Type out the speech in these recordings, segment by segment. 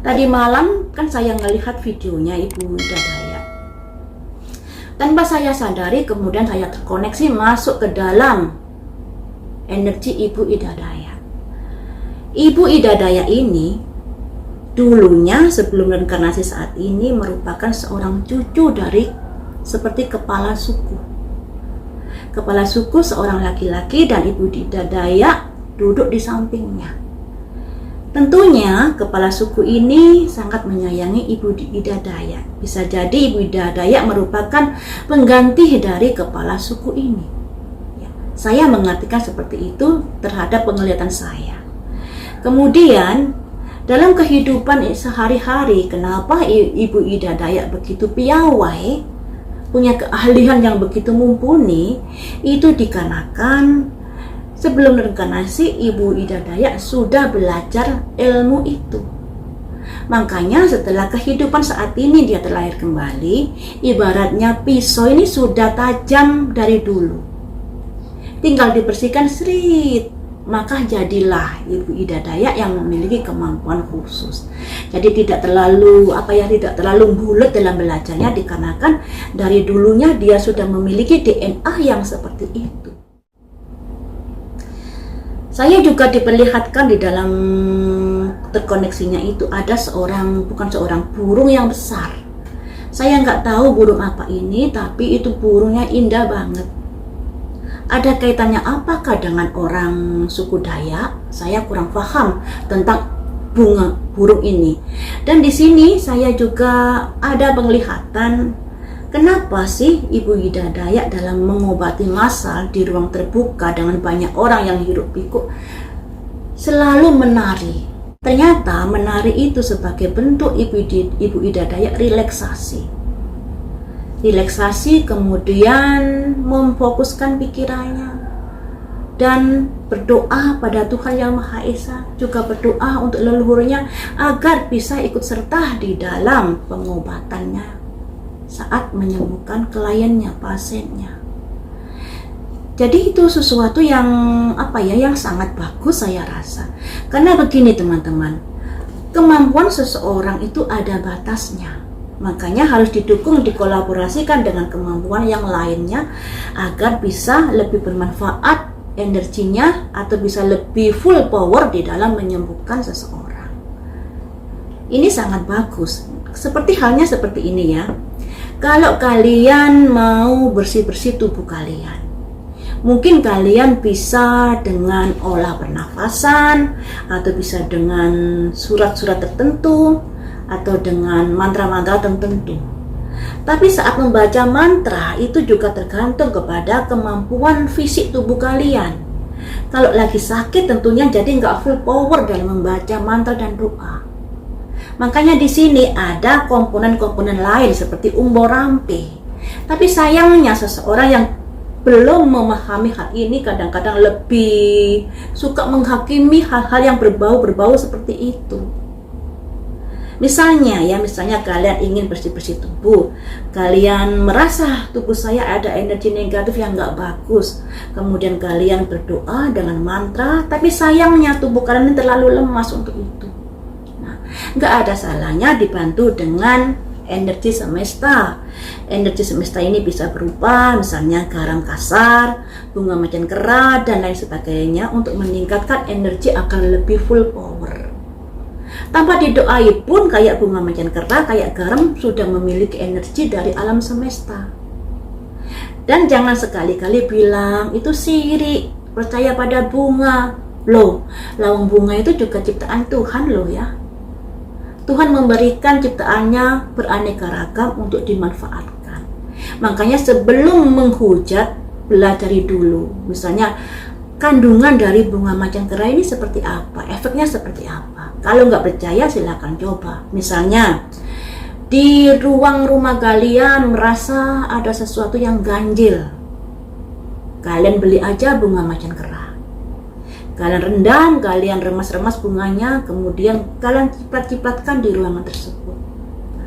Tadi malam kan saya melihat videonya Ibu Ida Dayak. Tanpa saya sadari kemudian saya terkoneksi masuk ke dalam energi Ibu Ida Dayak. Ibu Ida Dayak ini dulunya sebelum reinkarnasi saat ini merupakan seorang cucu dari seperti kepala suku. Kepala suku seorang laki-laki dan Ibu Ida Dayak duduk di sampingnya. Tentunya kepala suku ini sangat menyayangi Ibu Ida Dayak. Bisa jadi Ibu Ida Dayak merupakan pengganti dari kepala suku ini. Ya, saya mengartikan seperti itu terhadap penglihatan saya. Kemudian dalam kehidupan sehari-hari, kenapa Ibu Ida Dayak begitu piawai, punya keahlian yang begitu mumpuni, itu dikarenakan sebelum reinkarnasi Ibu Ida Dayak sudah belajar ilmu itu. Makanya setelah kehidupan saat ini dia terlahir kembali, ibaratnya pisau ini sudah tajam dari dulu. Tinggal dibersihkan sedikit, maka jadilah Ibu Ida Dayak yang memiliki kemampuan khusus. Jadi tidak terlalu tidak terlalu bulat dalam belajarnya dikarenakan dari dulunya dia sudah memiliki DNA yang seperti itu. Saya juga diperlihatkan di dalam terkoneksinya itu ada bukan seorang burung yang besar. Saya nggak tahu burung apa ini, tapi itu burungnya indah banget. Ada kaitannya apakah dengan orang suku Dayak? Saya kurang paham tentang burung ini. Dan di sini saya juga ada penglihatan. Kenapa sih Ibu Ida Dayak dalam mengobati massal di ruang terbuka dengan banyak orang yang hiruk pikuk selalu menari? Ternyata menari itu sebagai bentuk Ibu Ida Dayak relaksasi. Relaksasi kemudian memfokuskan pikirannya dan berdoa pada Tuhan Yang Maha Esa, juga berdoa untuk leluhurnya agar bisa ikut serta di dalam pengobatannya saat menyembuhkan kliennya, pasiennya. Jadi itu sesuatu yang yang sangat bagus saya rasa. Karena begini teman-teman, kemampuan seseorang itu ada batasnya. Makanya harus didukung, dikolaborasikan dengan kemampuan yang lainnya agar bisa lebih bermanfaat energinya atau bisa lebih full power di dalam menyembuhkan seseorang. Ini sangat bagus. Seperti halnya seperti ini ya. Kalau kalian mau bersih-bersih tubuh kalian, mungkin kalian bisa dengan olah pernafasan, atau bisa dengan surat-surat tertentu, atau dengan mantra-mantra tertentu. Tapi saat membaca mantra itu juga tergantung kepada kemampuan fisik tubuh kalian. Kalau lagi sakit tentunya jadi nggak full power dalam membaca mantra dan doa. Makanya di sini ada komponen-komponen lain seperti umbo rampe. Tapi sayangnya seseorang yang belum memahami hal ini kadang-kadang lebih suka menghakimi hal-hal yang berbau-berbau seperti itu. Misalnya kalian ingin bersih-bersih tubuh, kalian merasa tubuh saya ada energi negatif yang nggak bagus, kemudian kalian berdoa dengan mantra, tapi sayangnya tubuh kalian terlalu lemas untuk itu. Nggak ada salahnya dibantu dengan energi semesta. Energi semesta ini bisa berupa misalnya garam kasar, bunga macan kera, dan lain sebagainya untuk meningkatkan energi agar lebih full power. Tanpa didoai pun kayak bunga macan kera, kayak garam sudah memiliki energi dari alam semesta. Dan jangan sekali-kali bilang itu sirik, percaya pada bunga. Loh, lawang bunga itu juga ciptaan Tuhan loh ya. Tuhan memberikan ciptaannya beraneka ragam untuk dimanfaatkan. Makanya sebelum menghujat, pelajari dulu. Misalnya kandungan dari bunga macan kera ini seperti apa, efeknya seperti apa. Kalau nggak percaya silakan coba. Misalnya di ruang rumah kalian merasa ada sesuatu yang ganjil, kalian beli aja bunga macan kera. Kalian rendam, kalian remas-remas bunganya, kemudian kalian ciprat-cipratkan di ruangan tersebut.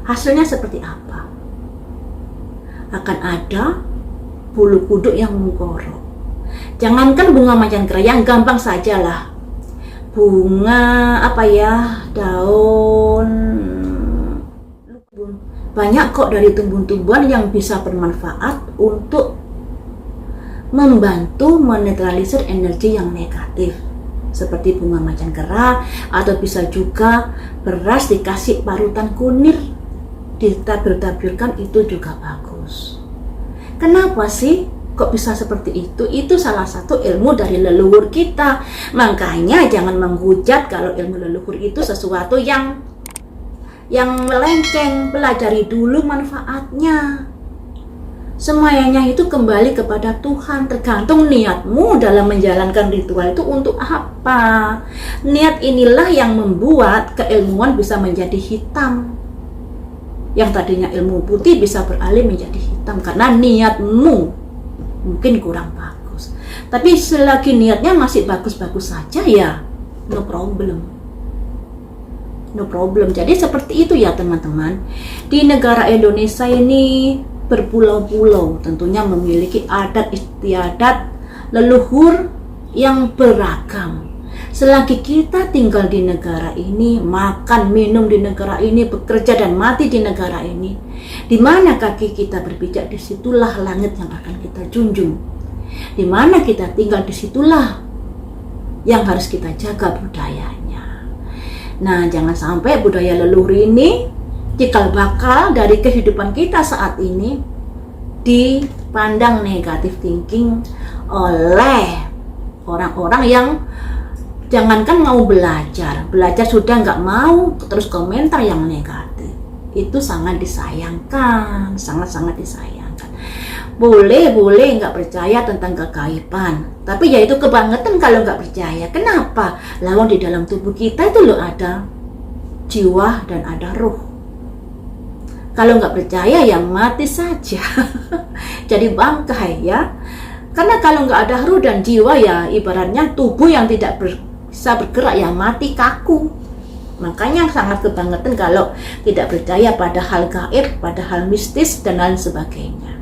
Hasilnya seperti apa? Akan ada bulu kuduk yang menggorok. Jangankan bunga macan kera, yang gampang sajalah. Bunga daun banyak kok dari tumbuh-tumbuhan yang bisa bermanfaat untuk membantu menetralisir energi yang negatif, seperti bunga macan kera, atau bisa juga beras dikasih parutan kunir ditabur-taburkan, itu juga bagus. Kenapa sih kok bisa seperti itu? Itu salah satu ilmu dari leluhur kita. Makanya jangan menghujat kalau ilmu leluhur itu sesuatu yang melenceng. Pelajari dulu manfaatnya. Semuanya itu kembali kepada Tuhan, tergantung niatmu dalam menjalankan ritual itu untuk apa. Niat inilah yang membuat keilmuan bisa menjadi hitam. Yang tadinya ilmu putih bisa beralih menjadi hitam karena niatmu mungkin kurang bagus. Tapi selagi niatnya masih bagus-bagus saja, ya no problem. No problem. Jadi seperti itu ya teman-teman. Di negara Indonesia ini berpulau-pulau, tentunya memiliki adat istiadat leluhur yang beragam. Selagi kita tinggal di negara ini, makan, minum di negara ini, bekerja dan mati di negara ini, di mana kaki kita berpijak, disitulah langit yang akan kita junjung. Di mana kita tinggal, disitulah yang harus kita jaga budayanya. Nah, jangan sampai budaya leluhur ini cikal bakal dari kehidupan kita saat ini dipandang negatif thinking oleh orang-orang yang jangankan mau belajar sudah nggak mau, terus komentar yang negatif. Itu sangat disayangkan, sangat-sangat disayangkan. Boleh nggak percaya tentang kegaiban, tapi ya itu kebangetan kalau nggak percaya. Kenapa? Lawan di dalam tubuh kita itu loh ada jiwa dan ada roh. Kalau nggak percaya ya mati saja. Jadi bangkai ya. Karena kalau nggak ada ruh dan jiwa ya ibaratnya tubuh yang tidak bisa bergerak, ya mati kaku. Makanya sangat kebangetan kalau tidak percaya pada hal gaib, pada hal mistis dan lain sebagainya.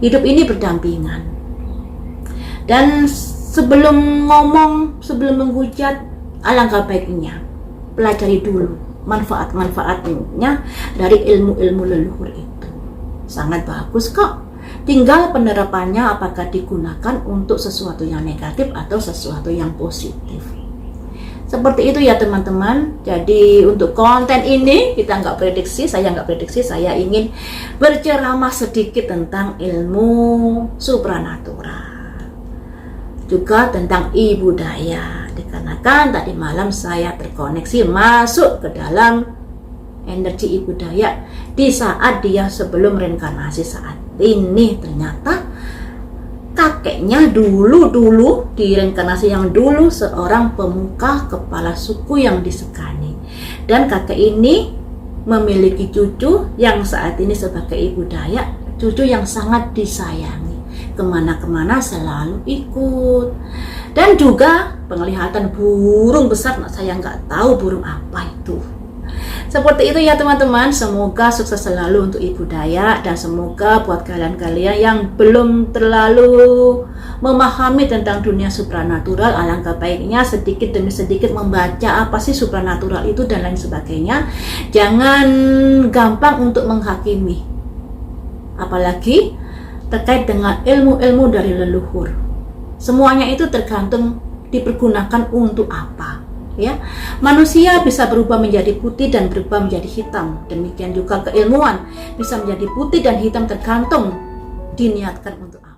Hidup ini berdampingan. Dan sebelum menghujat, alangkah baiknya pelajari dulu manfaat-manfaatnya dari ilmu-ilmu leluhur itu. Sangat bagus kok. Tinggal penerapannya apakah digunakan untuk sesuatu yang negatif atau sesuatu yang positif. Seperti itu ya teman-teman. Jadi untuk konten ini saya nggak prediksi, saya ingin berceramah sedikit tentang ilmu supranatural, juga tentang ibu daya. Dikarenakan tadi malam saya terkoneksi masuk ke dalam energi ibu daya di saat dia sebelum reinkarnasi saat ini. Ternyata kakeknya dulu di reinkarnasi yang dulu seorang pemuka kepala suku yang disegani, dan kakek ini memiliki cucu yang saat ini sebagai ibu daya, cucu yang sangat disayangi. Kemana-kemana selalu ikut. Dan juga penglihatan burung besar, saya nggak tahu burung apa itu. Seperti itu ya teman-teman. Semoga sukses selalu untuk ibu daya, dan semoga buat kalian-kalian yang belum terlalu memahami tentang dunia supranatural, alangkah baiknya sedikit demi sedikit membaca apa sih supranatural itu dan lain sebagainya. Jangan gampang untuk menghakimi, apalagi terkait dengan ilmu-ilmu dari leluhur. Semuanya itu tergantung dipergunakan untuk apa. Ya, manusia bisa berubah menjadi putih dan berubah menjadi hitam. Demikian juga keilmuan bisa menjadi putih dan hitam, tergantung diniatkan untuk apa.